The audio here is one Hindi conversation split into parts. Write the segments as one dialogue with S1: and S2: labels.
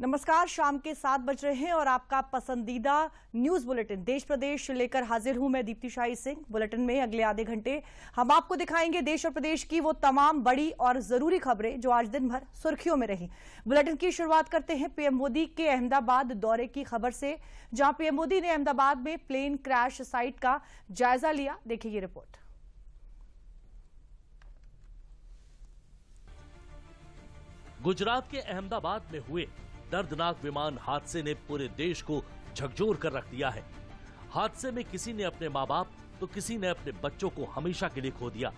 S1: नमस्कार, शाम के 7 बज रहे हैं और आपका पसंदीदा न्यूज बुलेटिन देश प्रदेश लेकर हाजिर हूं मैं दीप्ति शाही सिंह। बुलेटिन में अगले आधे घंटे हम आपको दिखाएंगे देश और प्रदेश की वो तमाम बड़ी और जरूरी खबरें जो आज दिन भर सुर्खियों में रही। बुलेटिन की शुरुआत करते हैं पीएम मोदी के अहमदाबाद दौरे की खबर से, जहां पीएम मोदी ने अहमदाबाद में प्लेन क्रैश साइट का जायजा लिया। देखिए ये रिपोर्ट।
S2: गुजरात के अहमदाबाद में हुए दर्दनाक विमान हादसे ने पूरे देश को झकझोर कर रख दिया है। हादसे में किसी ने अपने माँ बाप तो किसी ने अपने बच्चों को हमेशा के लिए खो दिया।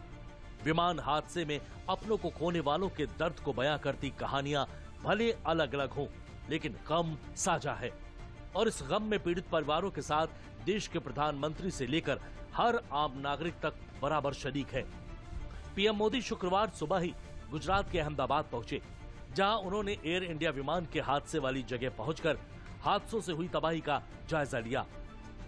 S2: विमान हादसे में अपनों को खोने वालों के दर्द को बयां करती कहानियां भले अलग अलग हों, लेकिन गम साझा है। और इस गम में पीड़ित परिवारों के साथ देश के प्रधानमंत्री से लेकर हर आम नागरिक तक बराबर शरीक है। पीएम मोदी शुक्रवार सुबह ही गुजरात के अहमदाबाद पहुंचे, जहां उन्होंने एयर इंडिया विमान के हादसे वाली जगह पहुंचकर हादसों से हुई तबाही का जायजा लिया।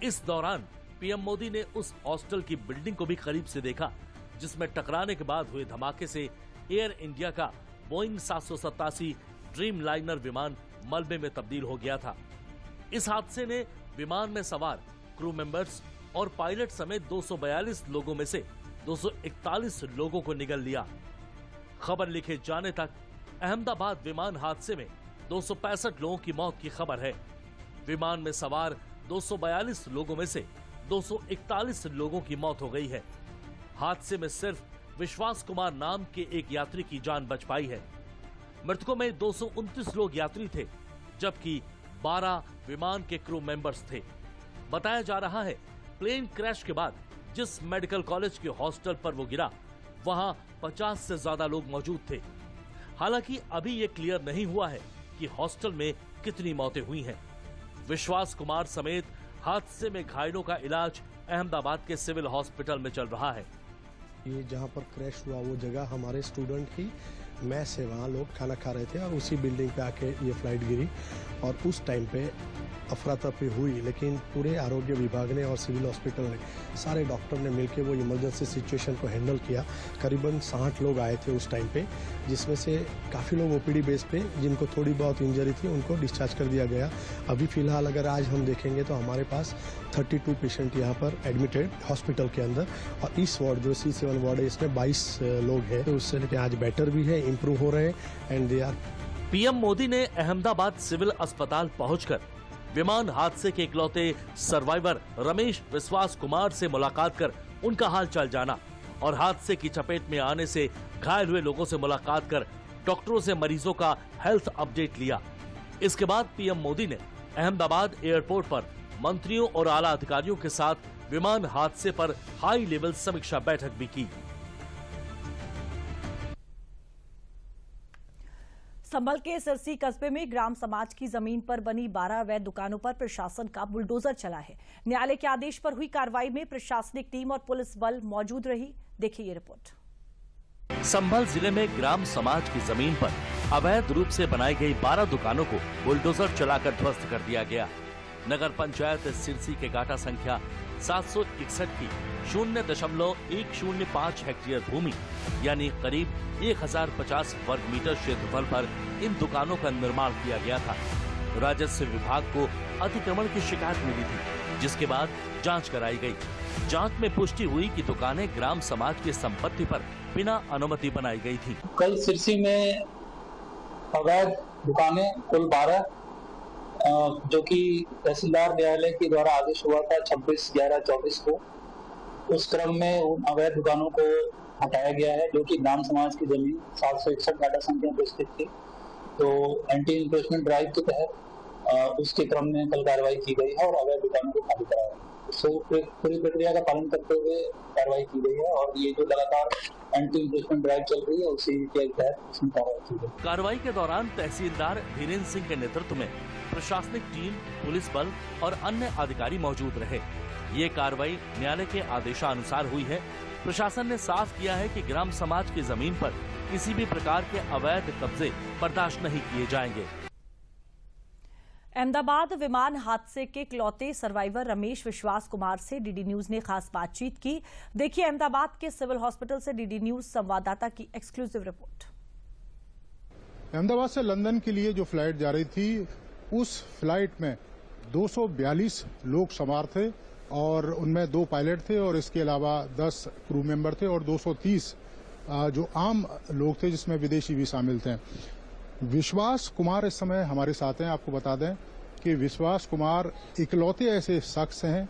S2: इस दौरान पीएम मोदी ने उस हॉस्टल की बिल्डिंग को भी करीब से देखा, जिसमें टकराने के बाद हुए धमाके से एयर इंडिया का बोइंग 787 ड्रीम लाइनर विमान मलबे में तब्दील हो गया था। इस हादसे ने विमान में सवार क्रू मेंबर्स और पायलट समेत 242 लोगों में से 241 लोगों को निगल लिया। खबर लिखे जाने तक अहमदाबाद विमान हादसे में 265 लोगों की मौत की खबर है। विमान में सवार 242 लोगों में से 241 लोगों की मौत हो गई है। हादसे में सिर्फ विश्वास कुमार नाम के एक यात्री की जान बच पाई है। मृतकों में 229 लोग यात्री थे, जबकि 12 विमान के क्रू मेंबर्स थे। बताया जा रहा है प्लेन क्रैश के बाद जिस मेडिकल कॉलेज के हॉस्टल पर वो गिरा, वहां 50 से ज्यादा लोग मौजूद थे। हालांकि अभी ये क्लियर नहीं हुआ है कि हॉस्टल में कितनी मौतें हुई हैं। विश्वास कुमार समेत हादसे में घायलों का इलाज अहमदाबाद के सिविल हॉस्पिटल में चल रहा है।
S3: ये जहाँ पर क्रैश हुआ वो जगह हमारे स्टूडेंट की मैस है, वहाँ लोग खाना खा रहे थे और उसी बिल्डिंग पे आके ये फ्लाइट गिरी और उस टाइम पे अफरा तफरी हुई। लेकिन पूरे आरोग्य विभाग ने और सिविल हॉस्पिटल ने, सारे डॉक्टर ने मिलकर वो इमरजेंसी सिचुएशन को हैंडल किया। करीबन 60 लोग आए थे उस टाइम पे, जिसमें से काफ़ी लोग ओपीडी बेस पे जिनको थोड़ी बहुत इंजरी थी उनको डिस्चार्ज कर दिया गया। अभी फिलहाल अगर आज हम देखेंगे तो हमारे पास 32 पेशेंट यहाँ पर एडमिटेड हॉस्पिटल के अंदर, और इस वार्ड जो C7 वार्ड है इसमें 22 लोग हैं। तो उससे लेकर आज बेटर भी है, इम्प्रूव हो रहे हैं and they are.
S2: PM Modi ने अहमदाबाद सिविल अस्पताल पहुंचकर विमान हादसे के इकलौते सर्वाइवर रमेश विश्वास कुमार से मुलाकात कर उनका हाल चाल जाना और हादसे की चपेट में आने से घायल हुए लोगों से मुलाकात कर डॉक्टरों से मरीजों का हेल्थ अपडेट लिया। इसके बाद पीएम मोदी ने अहमदाबाद एयरपोर्ट पर मंत्रियों और आला अधिकारियों के साथ विमान हादसे पर हाई लेवल समीक्षा बैठक भी की।
S1: संभल के सिरसी कस्बे में ग्राम समाज की जमीन पर बनी 12 अवैध दुकानों पर प्रशासन का बुलडोजर चला है। न्यायालय के आदेश पर हुई कार्रवाई में प्रशासनिक टीम और पुलिस बल मौजूद रही। देखिए ये रिपोर्ट।
S2: संभल जिले में ग्राम समाज की जमीन पर अवैध रूप से बनाई गई 12 दुकानों को बुलडोजर चलाकर ध्वस्त कर दिया गया। नगर पंचायत सिरसी के गाटा संख्या 761 की 0.105 हेक्टेयर भूमि यानी करीब 1050 वर्ग मीटर क्षेत्रफल पर इन दुकानों का निर्माण किया गया था। राजस्व विभाग को अतिक्रमण की शिकायत मिली थी, जिसके बाद जांच कराई गई। जांच में पुष्टि हुई कि दुकानें ग्राम समाज की संपत्ति पर बिना अनुमति बनाई गई थी।
S4: कल सिरसी में अवैध दुकानें कुल 12 जो कि तहसीलदार न्यायालय के द्वारा आदेश हुआ था 26/11/24 को, उस क्रम में उन अवैध दुकानों को हटाया गया है, जो कि ग्राम समाज की जमीन 761 गाटा संख्या पर स्थित थी। तो एंटी इंक्रोचमेंट ड्राइव के तहत उसके क्रम में कल कार्रवाई की गई है और अवैध दुकानों को खाली कराया है। पूरी प्रक्रिया का पालन करते हुए कार्रवाई की गई है और ये जो लगातार एंटी इंक्रोचमेंट ड्राइव चल रही है उसी के तहत इसमें कार्रवाई की गई।
S2: कार्रवाई के दौरान तहसीलदार धीरेन्द्र सिंह के नेतृत्व में प्रशासनिक टीम, पुलिस बल और अन्य अधिकारी मौजूद रहे। ये कार्रवाई न्यायालय के आदेशानुसार हुई है। प्रशासन ने साफ किया है कि ग्राम समाज की जमीन पर किसी भी प्रकार के अवैध कब्जे बर्दाश्त नहीं किए जाएंगे।
S1: अहमदाबाद विमान हादसे के इकलौते सर्वाइवर रमेश विश्वास कुमार से डीडी न्यूज ने खास बातचीत की। देखिए अहमदाबाद के सिविल हॉस्पिटल से डीडी न्यूज संवाददाता की एक्सक्लूसिव रिपोर्ट।
S5: अहमदाबाद से लंदन के लिए जो फ्लाइट जा रही थी, उस फ्लाइट में 242 लोग सवार थे और उनमें 2 पायलट थे और इसके अलावा 10 क्रू मेंबर थे और 230 जो आम लोग थे जिसमें विदेशी भी शामिल थे। विश्वास कुमार इस समय हमारे साथ हैं। आपको बता दें कि विश्वास कुमार इकलौते ऐसे शख्स हैं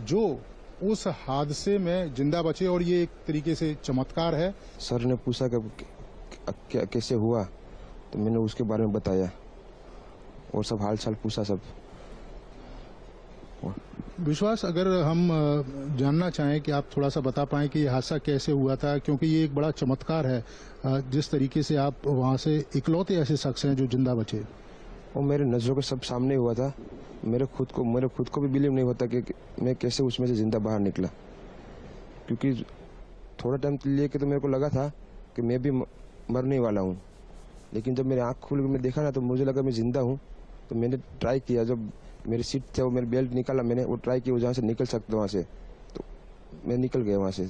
S5: जो उस हादसे में जिंदा बचे और ये एक तरीके से चमत्कार है।
S6: सर ने पूछा कि कैसे हुआ, तो मैंने उसके बारे में बताया और सब हाल चाल पूछा सब।
S5: विश्वास, अगर हम जानना चाहें कि आप थोड़ा सा बता पाएं कि ये हादसा कैसे हुआ था, क्योंकि ये एक बड़ा चमत्कार है जिस तरीके से आप वहाँ से इकलौते ऐसे शख्स हैं जो जिंदा बचे।
S6: और मेरे नजरों के सब सामने हुआ था। मेरे खुद को भी बिलीव नहीं होता कि मैं कैसे उसमें से जिंदा बाहर निकला, क्योंकि थोड़ा टाइम लिए कि तो मेरे को लगा था कि मैं भी मरने वाला हूँ, लेकिन जब मेरी आँख खुल के मैं देखा ना तो मुझे लगा मैं जिंदा हूँ। तो मैंने ट्राई किया, जब मेरी सीट थे वो मेरी बेल्ट निकाला, मैंने वो ट्राई किया जहाँ से निकल सकता वहाँ से, तो मैं निकल गया वहाँ से।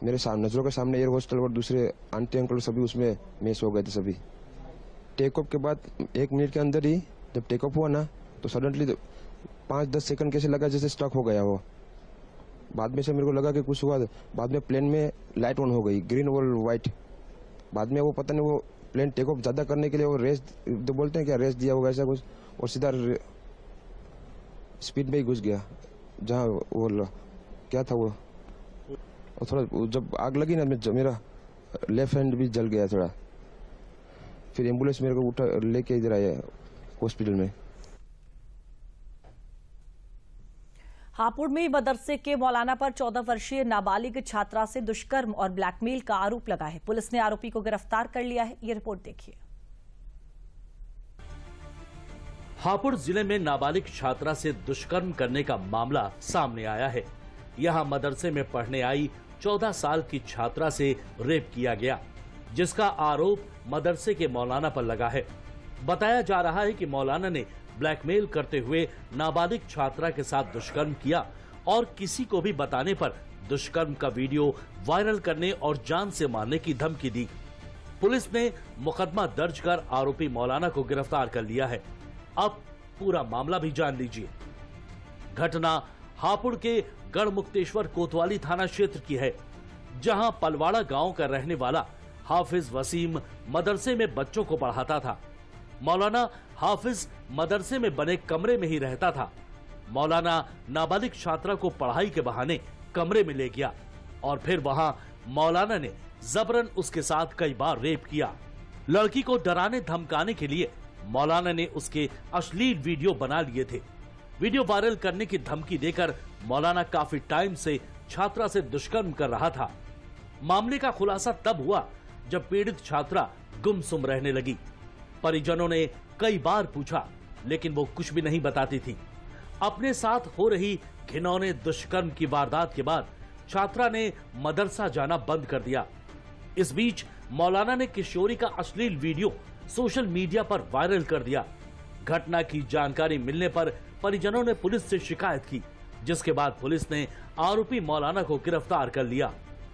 S6: मेरे नजरों के सामने एयर होस्टल और दूसरे आंटी अंकल सभी उसमें मैच हो गए थे सभी। टेक ऑफ के बाद 1 मिनट के अंदर ही जब टेक ऑफ हुआ ना तो सडनली 5-10 सेकंड कैसे लगा जैसे स्टक हो गया वो। बाद में से मेरे को लगा कि कुछ हुआ। बाद में प्लेन में लाइट ऑन हो गई, ग्रीन और व्हाइट। बाद में वो पता नहीं वो प्लेन टेक ऑफ ज्यादा करने के लिए वो रेस तो बोलते हैं क्या, रेस दिया होगा ऐसा कुछ, और सीधा स्पीड में ही घुस गया जहाँ वो क्या था वो। और थोड़ा जब आग लगी ना मेरा लेफ्ट हैंड भी जल गया थोड़ा। फिर एम्बुलेंस मेरे को उठा लेके इधर आया हॉस्पिटल में।
S1: हापुड़ में मदरसे के मौलाना पर 14 वर्षीय नाबालिग छात्रा से दुष्कर्म और ब्लैकमेल का आरोप लगा है। पुलिस ने आरोपी को गिरफ्तार कर लिया है। ये रिपोर्ट देखिए।
S2: हापुड़ जिले में नाबालिग छात्रा से दुष्कर्म करने का मामला सामने आया है। यहां मदरसे में पढ़ने आई 14 साल की छात्रा से रेप किया गया, जिसका आरोप मदरसे के मौलाना पर लगा है। बताया जा रहा है कि मौलाना ने ब्लैकमेल करते हुए नाबालिग छात्रा के साथ दुष्कर्म किया और किसी को भी बताने पर दुष्कर्म का वीडियो वायरल करने और जान से मारने की धमकी दी। पुलिस ने मुकदमा दर्ज कर आरोपी मौलाना को गिरफ्तार कर लिया है। अब पूरा मामला भी जान लीजिए। घटना हापुड़ के गढ़मुक्तेश्वर कोतवाली थाना क्षेत्र की है, जहां पलवाड़ा गांव का रहने वाला हाफिज वसीम मदरसे में बच्चों को पढ़ाता था। मौलाना हाफिज मदरसे में बने कमरे में ही रहता था। मौलाना नाबालिग छात्रा को पढ़ाई के बहाने कमरे में ले गया और फिर वहां मौलाना ने जबरन उसके साथ कई बार रेप किया। लड़की को डराने धमकाने के लिए मौलाना ने उसके अश्लील वीडियो बना लिए थे। वीडियो वायरल करने की धमकी देकर मौलाना काफी टाइम से छात्रा से दुष्कर्म कर रहा था। मामले का खुलासा तब हुआ जब पीड़ित छात्रा गुमसुम रहने लगी। परिजनों ने कई बार पूछा, लेकिन वो कुछ भी नहीं बताती थी। अपने साथ हो रही घिनौने दुष्कर्म की वारदात के बाद छात्रा ने मदरसा जाना बंद कर दिया। इस बीच मौलाना ने किशोरी का अश्लील वीडियो सोशल मीडिया पर वायरल कर दिया। घटना की जानकारी मिलने पर परिजनों ने पुलिस से शिकायत की, जिसके बाद पुलिस ने आरोपी मौलाना को गिरफ्तार कर लिया।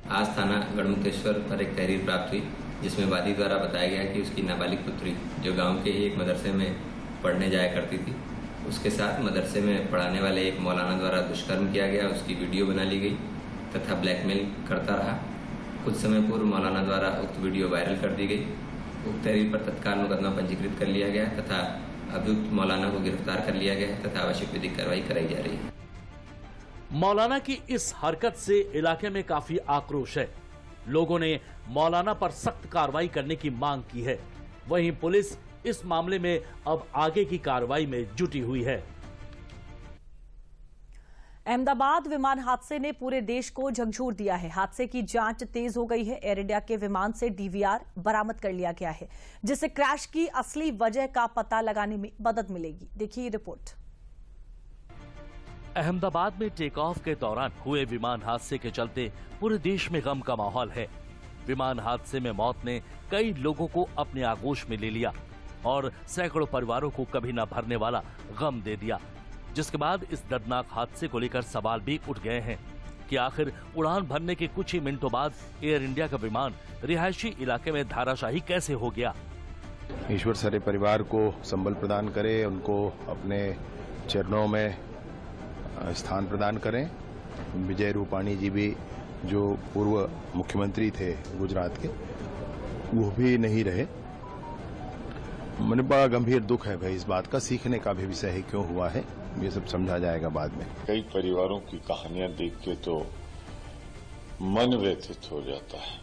S7: आज थाना गढ़मुक्तेश्वर पर एक तहरीर प्राप्त हुई, जिसमें वादी द्वारा बताया गया कि उसकी नाबालिग पुत्री जो गांव के ही एक मदरसे में पढ़ने जाया करती थी, उसके साथ मदरसे में पढ़ाने वाले एक मौलाना द्वारा दुष्कर्म किया गया। उसकी वीडियो बना ली गई तथा ब्लैकमेल करता रहा। कुछ समय पूर्व मौलाना द्वारा उक्त वीडियो वायरल कर दी गई। उक्त तहरीर पर तत्काल मुकदमा पंजीकृत कर लिया गया तथा अभियुक्त मौलाना को गिरफ्तार कर लिया गया तथा आवश्यक विधिक कार्रवाई कराई जा रही है।
S2: मौलाना की इस हरकत से इलाके में काफी आक्रोश है। लोगों ने मौलाना पर सख्त कार्रवाई करने की मांग की है। वहीं पुलिस इस मामले में अब आगे की कार्रवाई में जुटी हुई है।
S1: अहमदाबाद विमान हादसे ने पूरे देश को झकझोर दिया है। हादसे की जांच तेज हो गई है। एयर इंडिया के विमान से डीवीआर बरामद कर लिया गया है, जिससे क्रैश की असली वजह का पता लगाने में मदद मिलेगी। देखिए ये रिपोर्ट।
S2: अहमदाबाद में टेक ऑफ के दौरान हुए विमान हादसे के चलते पूरे देश में गम का माहौल है। विमान हादसे में मौत ने कई लोगों को अपने आगोश में ले लिया और सैकड़ों परिवारों को कभी न भरने वाला गम दे दिया। जिसके बाद इस दर्दनाक हादसे को लेकर सवाल भी उठ गए हैं कि आखिर उड़ान भरने के कुछ ही मिनटों बाद एयर इंडिया का विमान रिहायशी इलाके में धाराशाही कैसे हो गया।
S8: ईश्वर सारे परिवार को संबल प्रदान करे, उनको अपने चरणों में स्थान प्रदान करें। विजय रूपाणी जी भी जो पूर्व मुख्यमंत्री थे गुजरात के, वो भी नहीं रहे। मुझे बड़ा गंभीर दुख है भाई इस बात का। सीखने का भी विषय है, क्यों हुआ है ये सब समझा जाएगा बाद में।
S9: कई परिवारों की कहानियां देख के तो मन व्यथित हो जाता है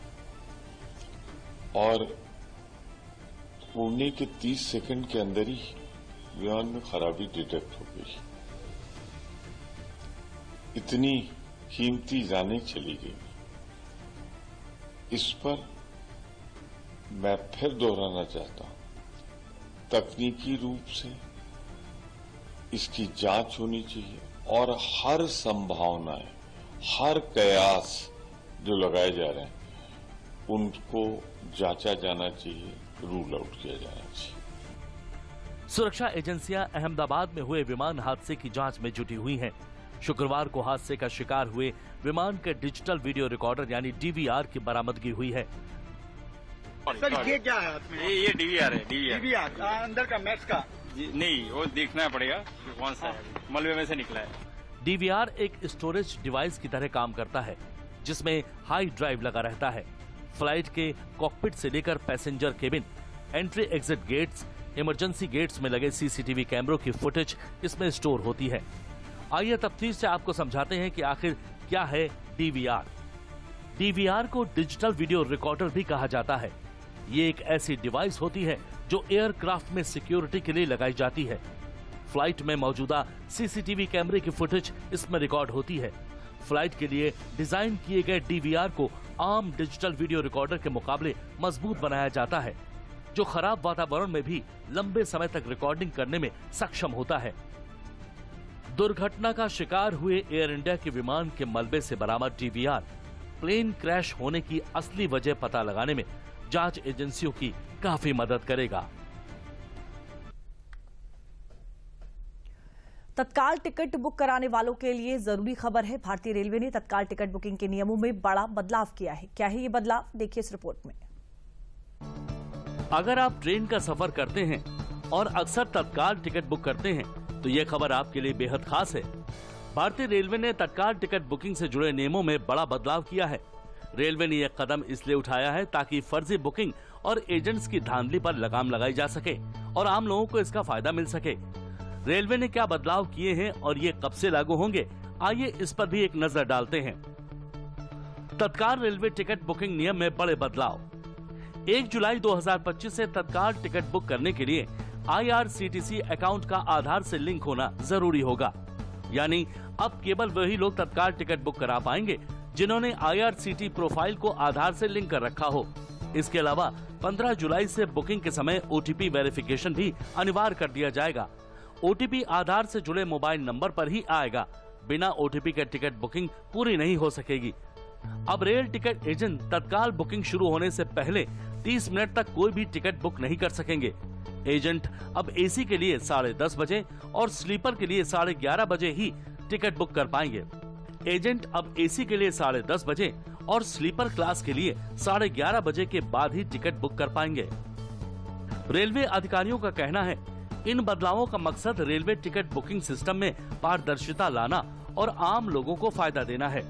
S9: और उड़ने के 30 सेकंड के अंदर ही विमान में खराबी डिटेक्ट हो गई। इतनी कीमती जानें चली गई। इस पर मैं फिर दोहराना चाहता हूं, तकनीकी रूप से इसकी जांच होनी चाहिए और हर संभावनाएं, हर कयास जो लगाए जा रहे हैं उनको जांचा जाना चाहिए, रूल आउट किया जाना चाहिए।
S2: सुरक्षा एजेंसियां अहमदाबाद में हुए विमान हादसे की जांच में जुटी हुई हैं। शुक्रवार को हादसे का शिकार हुए विमान के डिजिटल वीडियो रिकॉर्डर यानी डीवीआर की बरामदगी हुई है।
S10: सर ये क्या है?
S11: ये डीवीआर है।
S10: डीवीआर अंदर का मैक्स का
S11: नहीं, वो देखना पड़ेगा कौन सा है, मलबे में से निकला है।
S2: डीवीआर एक स्टोरेज डिवाइस की तरह काम करता है जिसमें हाई ड्राइव लगा रहता है। फ्लाइट के कॉकपिट से लेकर passenger cabin, entry exit gates, emergency gates में लगे सीसीटीवी कैमरों की फुटेज इसमें स्टोर होती है। आइए तफ्तीश से आपको समझाते हैं कि आखिर क्या है डीवीआर। डीवीआर को डिजिटल वीडियो रिकॉर्डर भी कहा जाता है। ये एक ऐसी डिवाइस होती है जो एयरक्राफ्ट में सिक्योरिटी के लिए लगाई जाती है। फ्लाइट में मौजूदा सीसीटीवी कैमरे की फुटेज इसमें रिकॉर्ड होती है। फ्लाइट के लिए डिजाइन किए गए डीवीआर को आम डिजिटल वीडियो रिकॉर्डर के मुकाबले मजबूत बनाया जाता है, जो खराब वातावरण में भी लंबे समय तक रिकॉर्डिंग करने में सक्षम होता है। दुर्घटना का शिकार हुए एयर इंडिया के विमान के मलबे से बरामद डीवीआर प्लेन क्रैश होने की असली वजह पता लगाने में जांच एजेंसियों की काफी मदद करेगा।
S1: तत्काल टिकट बुक कराने वालों के लिए जरूरी खबर है। भारतीय रेलवे ने तत्काल टिकट बुकिंग के नियमों में बड़ा बदलाव किया है। क्या है ये बदलाव, देखिए इस रिपोर्ट में।
S2: अगर आप ट्रेन का सफर करते हैं और अक्सर तत्काल टिकट बुक करते हैं तो ये खबर आपके लिए बेहद खास है। भारतीय रेलवे ने तत्काल टिकट बुकिंग से जुड़े नियमों में बड़ा बदलाव किया है। रेलवे ने यह कदम इसलिए उठाया है ताकि फर्जी बुकिंग और एजेंट्स की धांधली पर लगाम लगाई जा सके और आम लोगों को इसका फायदा मिल सके। रेलवे ने क्या बदलाव किए हैं और ये कब से लागू होंगे, आइए इस पर भी एक नजर डालते हैं। तत्काल रेलवे टिकट बुकिंग नियम में बड़े बदलाव। 1 जुलाई 2025 से तत्काल टिकट बुक करने के लिए IRCTC अकाउंट का आधार से लिंक होना जरूरी होगा। यानी अब केवल वही लोग तत्काल टिकट बुक करा पाएंगे जिन्होंने IRCTC प्रोफाइल को आधार से लिंक कर रखा हो। इसके अलावा 15 जुलाई से बुकिंग के समय OTP वेरिफिकेशन भी अनिवार्य कर दिया जाएगा। OTP आधार से जुड़े मोबाइल नंबर पर ही आएगा। बिना OTP के टिकट बुकिंग पूरी नहीं हो सकेगी। अब रेल टिकट एजेंट तत्काल बुकिंग शुरू होने से पहले 30 मिनट तक कोई भी टिकट बुक नहीं कर सकेंगे। एजेंट अब AC के लिए 10:30 बजे और स्लीपर के लिए 11:30 बजे ही टिकट बुक कर पाएंगे। एजेंट अब AC के लिए 10:30 बजे और स्लीपर क्लास के लिए 11:30 बजे के बाद ही टिकट बुक कर पाएंगे। रेलवे अधिकारियों का कहना है इन बदलावों का मकसद रेलवे टिकट बुकिंग सिस्टम में पारदर्शिता लाना और आम लोगों को फायदा देना है।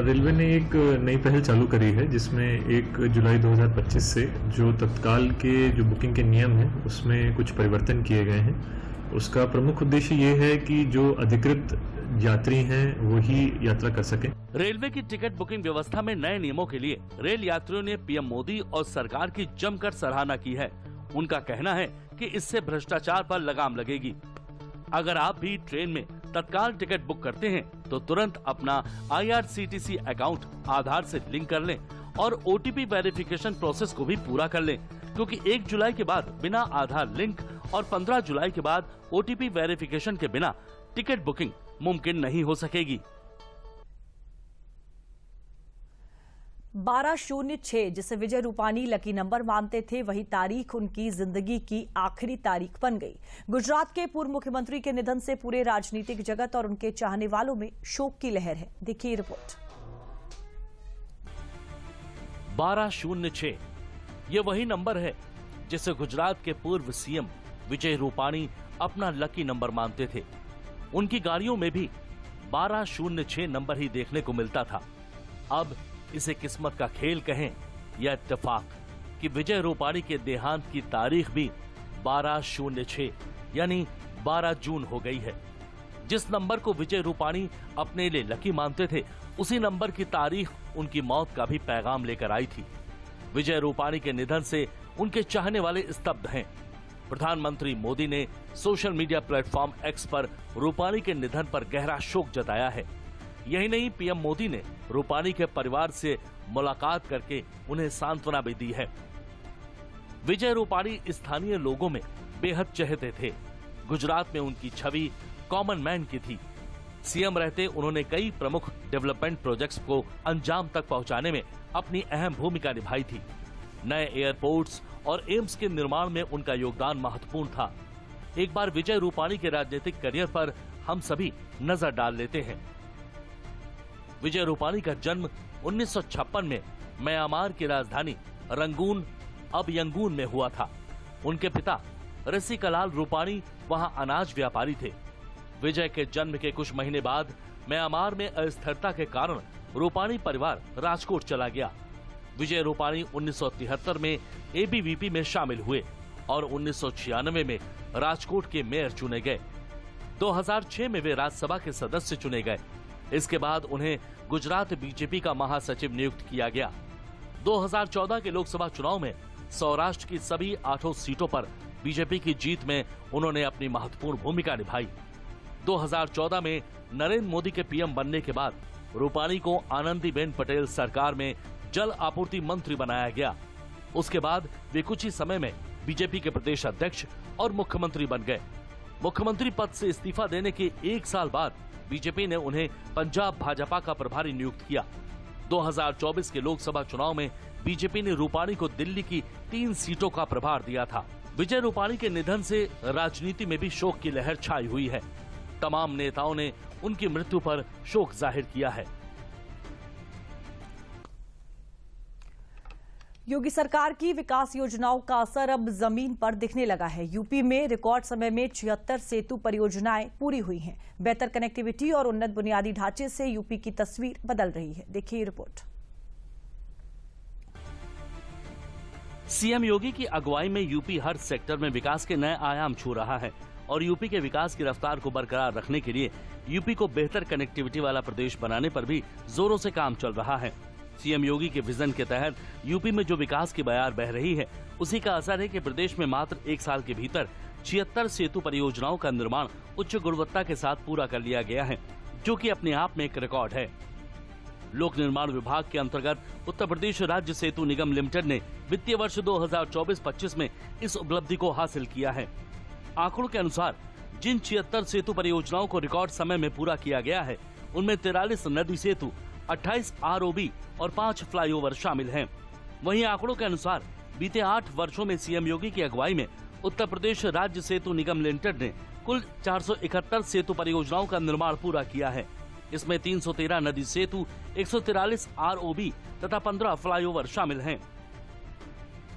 S12: रेलवे ने एक नई पहल चालू करी है जिसमें 1 जुलाई 2025 से जो तत्काल के जो बुकिंग के नियम हैं उसमें कुछ परिवर्तन किए गए हैं। उसका प्रमुख उद्देश्य ये है कि जो अधिकृत यात्री हैं वो ही यात्रा कर सकें।
S2: रेलवे की टिकट बुकिंग व्यवस्था में नए नियमों के लिए रेल यात्रियों ने PM मोदी और सरकार की जमकर सराहना की है। उनका कहना है कि इससे भ्रष्टाचार पर लगाम लगेगी। अगर आप भी ट्रेन में तत्काल टिकट बुक करते हैं तो तुरंत अपना IRCTC अकाउंट आधार से लिंक कर लें और OTP वेरिफिकेशन प्रोसेस को भी पूरा कर लें, क्योंकि 1 जुलाई के बाद बिना आधार लिंक और 15 जुलाई के बाद OTP वेरिफिकेशन के बिना टिकट बुकिंग मुमकिन नहीं हो सकेगी।
S1: 12/06 जिसे विजय रूपाणी लकी नंबर मानते थे, वही तारीख उनकी जिंदगी की आखिरी तारीख बन गई। गुजरात के पूर्व मुख्यमंत्री के निधन से पूरे राजनीतिक जगत और उनके चाहने वालों में शोक की लहर है। देखिए रिपोर्ट।
S2: 12/06 ये वही नंबर है जिसे गुजरात के पूर्व सीएम विजय रूपाणी अपना लकी नंबर मानते थे। उनकी गाड़ियों में भी 1206 नंबर ही देखने को मिलता था। अब इसे किस्मत का खेल कहें या इत्तेफाक कि विजय रूपाणी के देहांत की तारीख भी 1206 यानी 12 जून हो गई है। जिस नंबर को विजय रूपाणी अपने लिए लकी मानते थे, उसी नंबर की तारीख उनकी मौत का भी पैगाम लेकर आई थी। विजय रूपाणी के निधन से उनके चाहने वाले स्तब्ध हैं। प्रधानमंत्री मोदी ने सोशल मीडिया प्लेटफॉर्म एक्स पर रूपाणी के निधन पर गहरा शोक जताया है। यही नहीं, पीएम मोदी ने रूपाणी के परिवार से मुलाकात करके उन्हें सांत्वना भी दी है। विजय रूपाणी स्थानीय लोगों में बेहद चहेते थे। गुजरात में उनकी छवि कॉमन मैन की थी। सीएम रहते उन्होंने कई प्रमुख डेवलपमेंट प्रोजेक्ट्स को अंजाम तक पहुंचाने में अपनी अहम भूमिका निभाई थी। नए एयरपोर्ट्स और एम्स के निर्माण में उनका योगदान महत्वपूर्ण था। एक बार विजय रूपाणी के राजनीतिक करियर पर हम सभी नजर डाल लेते हैं। विजय रूपाणी का जन्म 1956 में म्यांमार की राजधानी रंगून अब यंगून में हुआ था। उनके पिता रसिकलाल रूपाणी वहां अनाज व्यापारी थे। विजय के जन्म के कुछ महीने बाद म्यांमार में अस्थिरता के कारण रूपाणी परिवार राजकोट चला गया। विजय रूपाणी 1973 में एबीवीपी में शामिल हुए और 1996 में राजकोट के मेयर चुने गए। 2006 में वे राज्यसभा के सदस्य चुने गए। इसके बाद उन्हें गुजरात बीजेपी का महासचिव नियुक्त किया गया। 2014 के लोकसभा चुनाव में सौराष्ट्र की सभी 8 सीटों पर बीजेपी की जीत में उन्होंने अपनी महत्वपूर्ण भूमिका निभाई। 2014 में नरेंद्र मोदी के पीएम बनने के बाद रूपाणी को आनंदीबेन पटेल सरकार में जल आपूर्ति मंत्री बनाया गया। उसके बाद वे कुछ ही समय में बीजेपी के प्रदेश अध्यक्ष और मुख्यमंत्री बन गए। मुख्यमंत्री पद से इस्तीफा देने के 1 साल बाद बीजेपी ने उन्हें पंजाब भाजपा का प्रभारी नियुक्त किया। 2024 के लोकसभा चुनाव में बीजेपी ने रूपाणी को दिल्ली की 3 सीटों का प्रभार दिया था। विजय रूपाणी के निधन से राजनीति में भी शोक की लहर छाई हुई है। तमाम नेताओं ने उनकी मृत्यु पर शोक जाहिर किया है।
S1: योगी सरकार की विकास योजनाओं का असर अब जमीन पर दिखने लगा है। यूपी में रिकॉर्ड समय में 76 सेतु परियोजनाएं पूरी हुई हैं। बेहतर कनेक्टिविटी और उन्नत बुनियादी ढांचे से यूपी की तस्वीर बदल रही है। देखिए रिपोर्ट।
S2: सीएम योगी की अगुवाई में यूपी हर सेक्टर में विकास के नए आयाम छू रहा है और यूपी के विकास की रफ्तार को बरकरार रखने के लिए यूपी को बेहतर कनेक्टिविटी वाला प्रदेश बनाने पर भी जोरों से काम चल रहा है। सीएम योगी के विजन के तहत यूपी में जो विकास की बयार बह रही है, उसी का असर है कि प्रदेश में मात्र 1 साल के भीतर 76 सेतु परियोजनाओं का निर्माण उच्च गुणवत्ता के साथ पूरा कर लिया गया है, जो कि अपने आप में एक रिकॉर्ड है। लोक निर्माण विभाग के अंतर्गत उत्तर प्रदेश राज्य सेतु निगम लिमिटेड ने वित्तीय वर्ष 2024-25 में इस उपलब्धि को हासिल किया है। आंकड़ों के अनुसार जिन 76 सेतु परियोजनाओं को रिकॉर्ड समय में पूरा किया गया है, उनमें 43 नदी सेतु, 28 आरओबी और 5 फ्लाईओवर शामिल हैं। वहीं आंकड़ों के अनुसार बीते 8 वर्षों में सीएम योगी की अगुवाई में उत्तर प्रदेश राज्य सेतु निगम लिमिटेड ने कुल 471 सेतु परियोजनाओं का निर्माण पूरा किया है। इसमें 313 नदी सेतु, 143 आरओबी तथा 15 फ्लाईओवर शामिल हैं।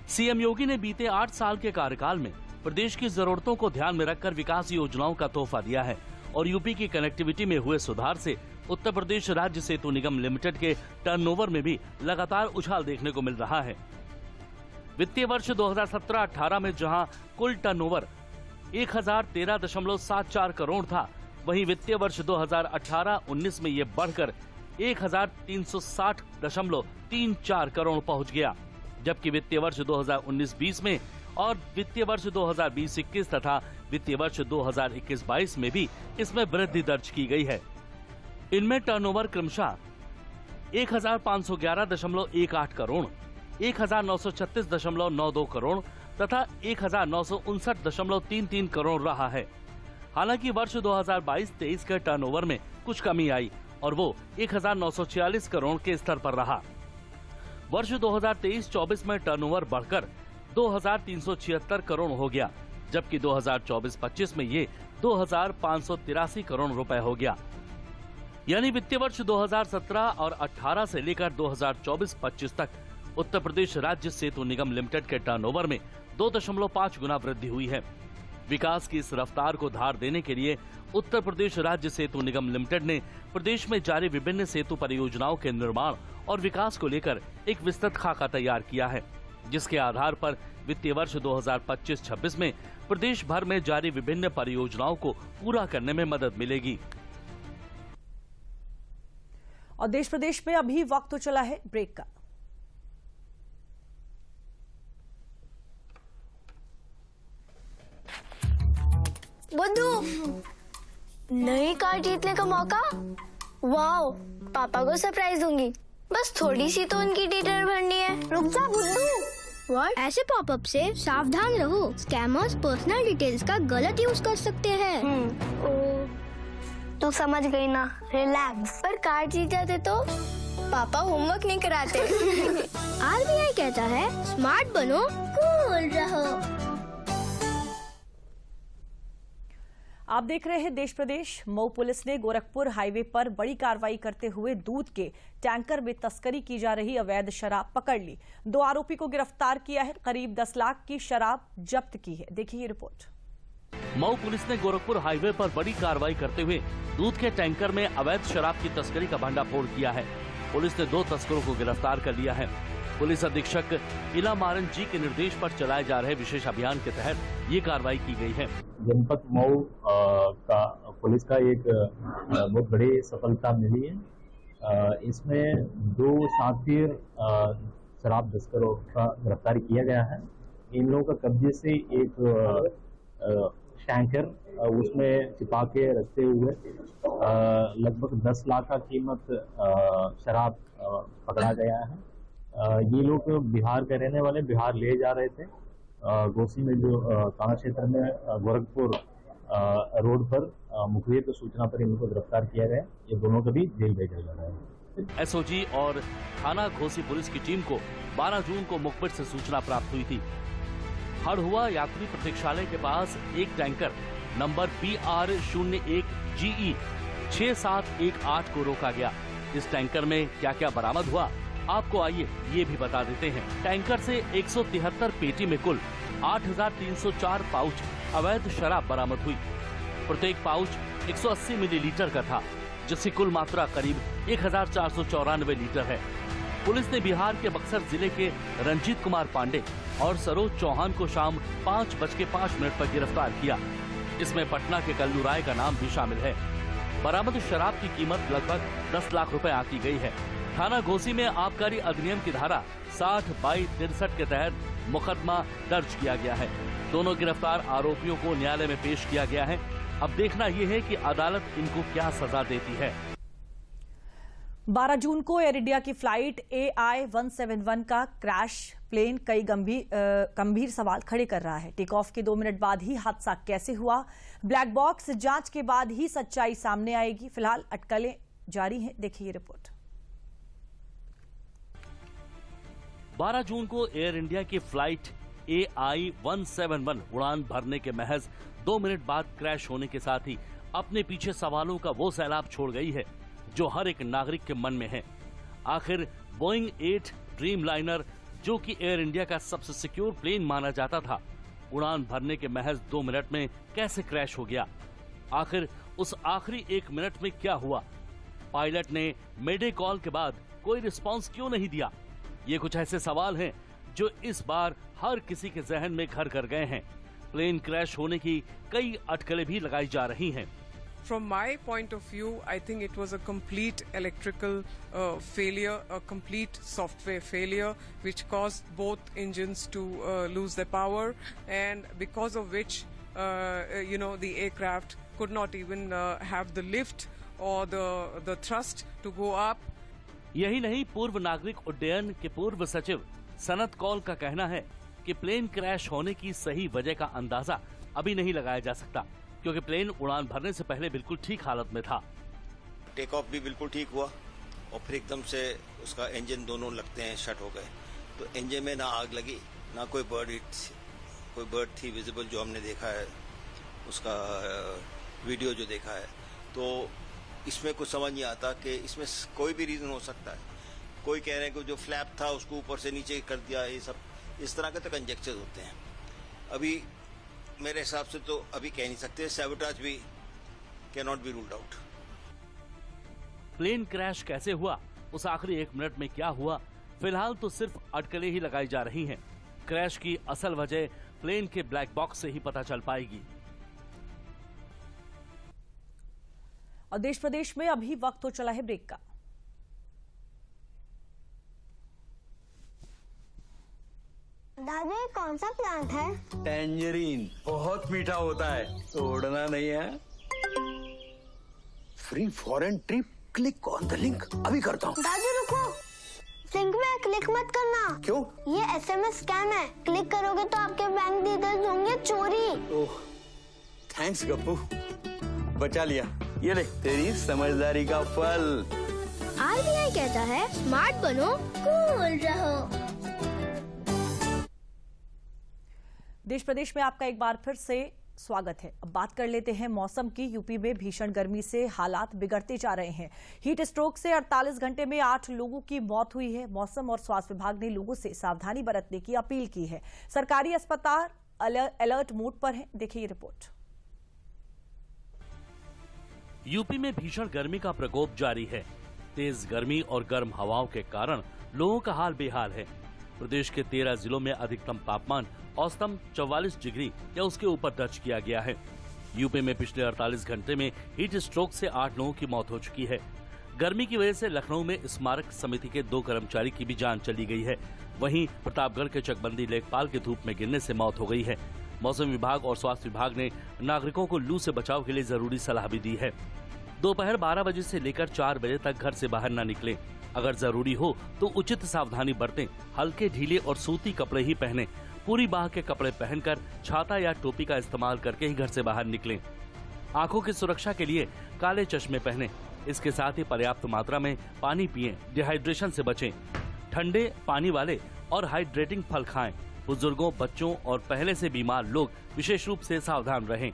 S2: सीएम योगी ने बीते 8 साल के कार्यकाल में प्रदेश की जरूरतों को ध्यान में रखकर विकास योजनाओं का तोहफा दिया है और यूपी की कनेक्टिविटी में हुए सुधार से उत्तर प्रदेश राज्य सेतु निगम लिमिटेड के टर्नओवर में भी लगातार उछाल देखने को मिल रहा है। वित्तीय वर्ष 2017-18 में जहां कुल टर्नओवर 1013.74 करोड़ था, वहीं वित्तीय वर्ष 2018-19 में ये बढ़कर 1360.34 करोड़ पहुंच गया, जबकि वित्तीय वर्ष 2019-20 में और वित्तीय वर्ष 2020-21 तथा वित्तीय वर्ष 2021-22 में भी इसमें वृद्धि दर्ज की गई है। इनमें टर्नओवर क्रमशः 1511.18 करोड़, 1936.92 करोड़ तथा 1959.33 करोड़ रहा है। हालांकि वर्ष 2022-23 के टर्नओवर में कुछ कमी आई और वो 1946 करोड़ के स्तर पर रहा। वर्ष 2023-24 में टर्नओवर बढ़कर 2376 करोड़ हो गया, जबकि 2024-25 में ये 2583 करोड़ रुपए हो गया। यानी वित्तीय वर्ष 2017 और 18 से लेकर 2024-25 तक उत्तर प्रदेश राज्य सेतु निगम लिमिटेड के टर्नओवर में 2.5 गुना वृद्धि हुई है। विकास की इस रफ्तार को धार देने के लिए उत्तर प्रदेश राज्य सेतु निगम लिमिटेड ने प्रदेश में जारी विभिन्न सेतु परियोजनाओं के निर्माण और विकास को लेकर एक विस्तृत खाका तैयार किया है, जिसके आधार पर वित्तीय वर्ष 2025-26 में प्रदेश भर में जारी विभिन्न परियोजनाओं को पूरा करने में मदद मिलेगी।
S1: और देश प्रदेश में अभी वक्त तो चला है ब्रेक का।
S13: बुद्धू, नई कार जीतने का मौका। वाओ, पापा को सरप्राइज दूंगी। बस थोड़ी सी तो उनकी डिटेल भरनी है। रुक जा बुद्धू।
S14: व्हाट? ऐसे पॉपअप से सावधान रहो, स्कैमर्स पर्सनल डिटेल्स का गलत यूज कर सकते हैं।
S13: तू समझ गई ना, रिलैक्स। पर कार जीत जाते तो पापा होमवर्क नहीं कराते।
S14: आरबीआई कहता है स्मार्ट बनो, कूल रहो।
S1: आप देख रहे हैं देश प्रदेश। मऊ पुलिस ने गोरखपुर हाईवे पर बड़ी कार्रवाई करते हुए दूध के टैंकर में तस्करी की जा रही अवैध शराब पकड़ ली। 2 आरोपी को गिरफ्तार किया है। करीब 10 लाख की शराब जब्त की है। देखिए ये रिपोर्ट।
S2: मऊ पुलिस ने गोरखपुर हाईवे पर बड़ी कार्रवाई करते हुए दूध के टैंकर में अवैध शराब की तस्करी का भंडाफोड़ किया है। पुलिस ने 2 तस्करों को गिरफ्तार कर लिया है। पुलिस अधीक्षक इला मारन जी के निर्देश पर चलाए जा रहे विशेष अभियान के तहत ये कार्रवाई की गई है।
S15: जनपद मऊ का पुलिस का एक बहुत बड़ी सफलता मिली है। इसमें 2 शातिर शराब तस्करों का गिरफ्तार किया गया है। इन लोगों का कब्जे से एक टैंकर उसमें छिपा के रखते हुए लगभग 10 लाख का कीमत शराब पकड़ा गया है। ये लोग बिहार के रहने वाले, बिहार ले जा रहे थे। घोसी में जो थाना क्षेत्र में गोरखपुर रोड पर मुखबिर की सूचना पर इनको गिरफ्तार किया गया। ये दोनों को भी जेल भेजा जा रहा है।
S2: एसओजी और थाना घोसी पुलिस की टीम को 12 जून को मुखबिर से सूचना प्राप्त हुई थी। हड़हुआ यात्री प्रतीक्षालय के पास एक टैंकर नंबर BR01GE 6718 को रोका गया। इस टैंकर में क्या क्या बरामद हुआ, आपको आइए ये भी बता देते हैं। टैंकर से 173 पेटी में कुल 8304 पाउच अवैध शराब बरामद हुई। प्रत्येक पाउच 180 मिलीलीटर का था, जिसकी कुल मात्रा करीब 1494 लीटर है। पुलिस ने बिहार के बक्सर जिले के रंजीत कुमार पांडे और सरोज चौहान को शाम 5:05 पर गिरफ्तार किया। इसमें पटना के कल्लू राय का नाम भी शामिल है। बरामद शराब की कीमत लगभग 10 लाख रुपए आंकी गई है। थाना घोसी में आबकारी अधिनियम की धारा 60/63 के तहत मुकदमा दर्ज किया गया है। दोनों गिरफ्तार आरोपियों को न्यायालय में पेश किया गया है। अब देखना यह है कि अदालत इनको क्या सजा देती है।
S1: 12 जून को एयर इंडिया की फ्लाइट AI-171 का क्रैश प्लेन कई गंभीर सवाल खड़े कर रहा है। टेक ऑफ के 2 मिनट बाद ही हादसा कैसे हुआ, ब्लैक बॉक्स जांच के बाद ही सच्चाई सामने आएगी। फिलहाल अटकलें जारी हैं। देखिए ये रिपोर्ट।
S2: 12 जून को एयर इंडिया की फ्लाइट AI-171 उड़ान भरने के महज 2 मिनट बाद क्रैश होने के साथ ही अपने पीछे सवालों का वो सैलाब छोड़ गई है जो हर एक नागरिक के मन में है। आखिर बोइंग 8 ड्रीम लाइनर, जो कि एयर इंडिया का सबसे सिक्योर प्लेन माना जाता था, उड़ान भरने के महज 2 मिनट में कैसे क्रैश हो गया? आखिर उस आखिरी 1 मिनट में क्या हुआ? पायलट ने मेडे कॉल के बाद कोई रिस्पांस क्यों नहीं दिया? ये कुछ ऐसे सवाल हैं जो इस बार हर किसी के जहन में घर कर गए हैं। प्लेन क्रैश होने की कई अटकलें भी लगाई जा रही हैं।
S16: From my point of view, I think it was a complete electrical failure, a complete software failure, which caused both engines to lose their power, and because of which, the aircraft could not even have the lift or the thrust to go up.
S2: यही नहीं, पूर्व नागरिक उड्डयन के पूर्व सचिव सनत कौल का कहना है कि प्लेन क्रैश होने की सही वजह का अंदाजा अभी नहीं लगाया जा सकता, क्योंकि प्लेन उड़ान भरने से पहले बिल्कुल ठीक हालत में था।
S17: टेक ऑफ भी बिल्कुल ठीक हुआ और फिर एकदम से उसका इंजन दोनों लगते हैं शट हो गए। तो इंजन में ना आग लगी, ना कोई बर्ड थी विजिबल जो हमने देखा है, उसका वीडियो जो देखा है। तो इसमें कुछ समझ नहीं आता कि इसमें कोई भी रीज़न हो सकता है। कोई कह रहे हैं कि जो फ्लैप था उसको ऊपर से नीचे कर दिया, ये सब इस तरह के तो कंजेक्चर होते हैं। अभी मेरे हिसाब से तो अभी कह नहीं सकते, सैबोटाज भी can not be ruled out.
S2: Plane crash कैसे हुआ, उस आखिरी 1 मिनट में क्या हुआ, फिलहाल तो सिर्फ अटकलें ही लगाई जा रही हैं। क्रैश की असल वजह प्लेन के ब्लैक बॉक्स से ही पता चल पाएगी।
S1: और देश प्रदेश में अभी वक्त हो चला है ब्रेक का।
S13: दादा ये कौन सा प्लांट है?
S10: टैंजरीन, बहुत मीठा होता है, तोड़ना नहीं है। Free foreign trip, click on the link, अभी करता हूँ।
S13: दादी रुको, लिंक में क्लिक मत करना।
S10: क्यों?
S13: ये SMS स्कैम है, क्लिक करोगे तो आपके बैंक डिटेल्स होंगे चोरी।
S10: ओह, थैंक्स गप्पू, बचा लिया। ये ले तेरी समझदारी का फल।
S14: RBI कहता है स्मार्ट बनो, कूल रहो।
S1: देश प्रदेश में आपका एक बार फिर से स्वागत है। अब बात कर लेते हैं मौसम की। यूपी में भीषण गर्मी से हालात बिगड़ते जा रहे हैं। हीट स्ट्रोक से 48 घंटे में 8 लोगों की मौत हुई है। मौसम और स्वास्थ्य विभाग ने लोगों से सावधानी बरतने की अपील की है। सरकारी अस्पताल अलर्ट मोड पर है। देखिए ये रिपोर्ट।
S2: यूपी में भीषण गर्मी का प्रकोप जारी है। तेज गर्मी और गर्म हवाओं के कारण लोगों का हाल बेहाल है। प्रदेश के 13 जिलों में अधिकतम तापमान औसतन 44 डिग्री या उसके ऊपर दर्ज किया गया है। यूपी में पिछले 48 घंटे में हीट स्ट्रोक से 8 लोगों की मौत हो चुकी है। गर्मी की वजह से लखनऊ में स्मारक समिति के 2 कर्मचारी की भी जान चली गई है। वहीं प्रतापगढ़ के चकबंदी लेखपाल के धूप में गिरने से मौत हो गई है। मौसम विभाग और स्वास्थ्य विभाग ने नागरिकों को लू से बचाव के लिए जरूरी सलाह भी दी है। दोपहर 12 बजे से लेकर 4 बजे तक घर से बाहर न निकलें। अगर जरूरी हो तो उचित सावधानी बरतें। हल्के, ढीले और सूती कपड़े ही पहनें। पूरी बाह के कपड़े पहनकर छाता या टोपी का इस्तेमाल करके ही घर से बाहर निकलें। आंखों की सुरक्षा के लिए काले चश्मे पहनें। इसके साथ ही पर्याप्त मात्रा में पानी पिएं। डिहाइड्रेशन से बचें। ठंडे पानी वाले और हाइड्रेटिंग फल खाएं। बुजुर्गों, बच्चों और पहले से बीमार लोग विशेष रूप से सावधान रहें।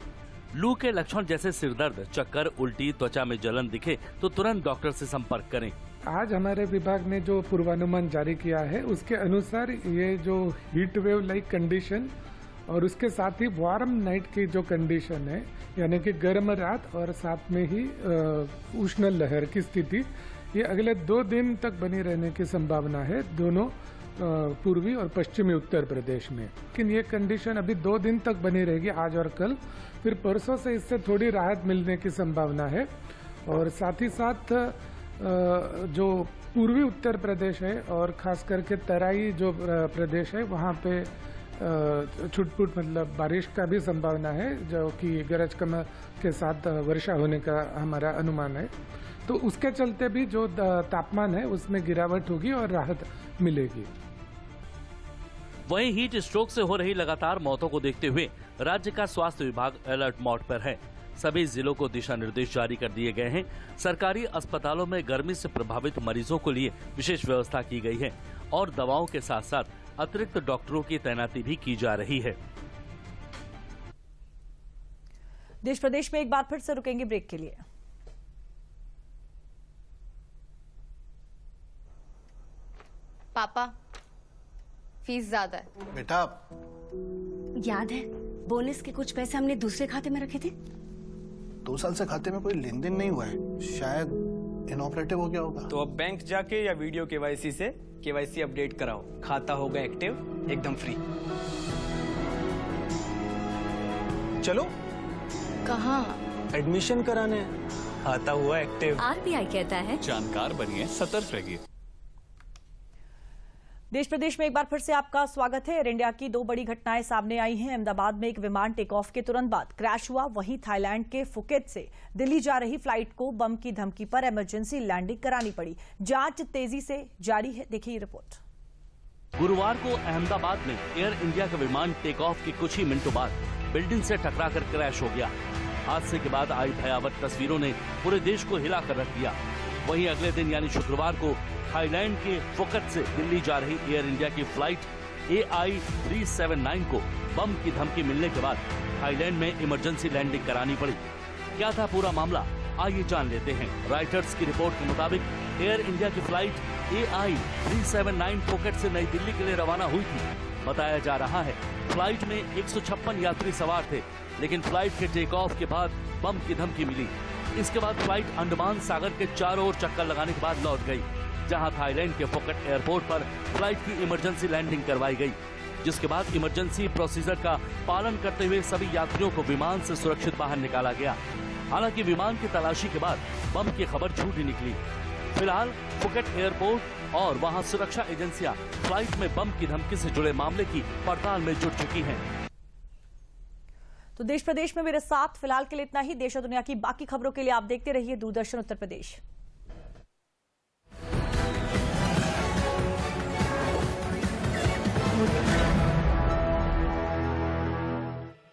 S2: लू के लक्षण जैसे सिरदर्द, चक्कर, उल्टी, त्वचा में जलन दिखे तो तुरंत डॉक्टर से संपर्क करें।
S18: आज हमारे विभाग ने जो पूर्वानुमान जारी किया है उसके अनुसार ये जो हीट वेव लाइक कंडीशन और उसके साथ ही वार्म नाइट की जो कंडीशन है, यानी कि गर्म रात और साथ में ही उष्ण लहर की स्थिति, ये अगले 2 दिन तक बनी रहने की संभावना है दोनों पूर्वी और पश्चिमी उत्तर प्रदेश में। लेकिन ये कंडीशन अभी 2 दिन तक बनी रहेगी, आज और कल। फिर परसों से इससे थोड़ी राहत मिलने की संभावना है। और साथ ही साथ जो पूर्वी उत्तर प्रदेश है और खास करके तराई जो प्रदेश है, वहाँ पे छुटपुट मतलब बारिश का भी संभावना है, जो कि गरज चमक के साथ वर्षा होने का हमारा अनुमान है। तो उसके चलते भी जो तापमान है उसमें गिरावट होगी और राहत मिलेगी।
S2: वहीं हीट स्ट्रोक से हो रही लगातार मौतों को देखते हुए राज्य का स्वास्थ्य विभाग अलर्ट मोड पर है। सभी जिलों को दिशा निर्देश जारी कर दिए गए हैं। सरकारी अस्पतालों में गर्मी से प्रभावित मरीजों को लिए विशेष व्यवस्था की गई है और दवाओं के साथ साथ अतिरिक्त डॉक्टरों की तैनाती भी की जा रही है।
S1: देश प्रदेश में एक बार फिर से रुकेंगे ब्रेक के लिए।
S19: पापा, फीस ज्यादा है।
S10: बेटा,
S20: याद है बोनस के कुछ पैसे हमने दूसरे खाते में रखे थे?
S10: 2 साल से खाते में कोई लेन देन नहीं हुआ है, शायद इनऑपरेटिव हो गया होगा।
S21: तो अब बैंक जाके या वीडियो KYC से KYC अपडेट कराओ, खाता होगा एक्टिव, एकदम फ्री। चलो।
S19: कहाँ?
S21: एडमिशन कराने। आता हुआ एक्टिव।
S20: RBI कहता है
S21: जानकार बनिए, सतर्क रहिए।
S1: देश प्रदेश में एक बार फिर से आपका स्वागत है। एयर इंडिया की 2 बड़ी घटनाएं सामने आई हैं। अहमदाबाद में एक विमान टेक ऑफ के तुरंत बाद क्रैश हुआ। वहीं थाईलैंड के फुकेत से दिल्ली जा रही फ्लाइट को बम की धमकी पर इमरजेंसी लैंडिंग करानी पड़ी। जांच तेजी से जारी है। देखिए ये रिपोर्ट।
S2: गुरुवार को अहमदाबाद में एयर इंडिया का विमान टेक ऑफ के कुछ ही मिनटों बाद बिल्डिंग से टकराकर क्रैश हो गया। हादसे के बाद आई भयावह तस्वीरों ने पूरे देश को हिलाकर रख दिया। वहीं अगले दिन यानी शुक्रवार को थाईलैंड के फुकेत से दिल्ली जा रही एयर इंडिया की फ्लाइट AI 379 को बम की धमकी मिलने के बाद थाईलैंड में इमरजेंसी लैंडिंग करानी पड़ी। क्या था पूरा मामला, आइए जान लेते हैं। रॉयटर्स की रिपोर्ट के मुताबिक एयर इंडिया की फ्लाइट AI 379 फुकेत से नई दिल्ली के लिए रवाना हुई थी। बताया जा रहा है फ्लाइट में 156 यात्री सवार थे, लेकिन फ्लाइट के टेक ऑफ के बाद बम की धमकी मिली। इसके बाद फ्लाइट अंडमान सागर के चारों ओर चक्कर लगाने के बाद लौट गई, जहां थाईलैंड के फुकेट एयरपोर्ट पर फ्लाइट की इमरजेंसी लैंडिंग करवाई गई, जिसके बाद इमरजेंसी प्रोसीजर का पालन करते हुए सभी यात्रियों को विमान से सुरक्षित बाहर निकाला गया। हालांकि विमान की तलाशी के बाद बम की खबर झूठी निकली। फिलहाल फुकेट एयरपोर्ट और वहां सुरक्षा एजेंसियां फ्लाइट में बम की धमकी से जुड़े मामले की पड़ताल में जुट चुकी हैं।
S1: तो देश प्रदेश में मेरे साथ फिलहाल के लिए इतना ही। देश और दुनिया की बाकी खबरों के लिए आप देखते रहिए दूरदर्शन उत्तर प्रदेश।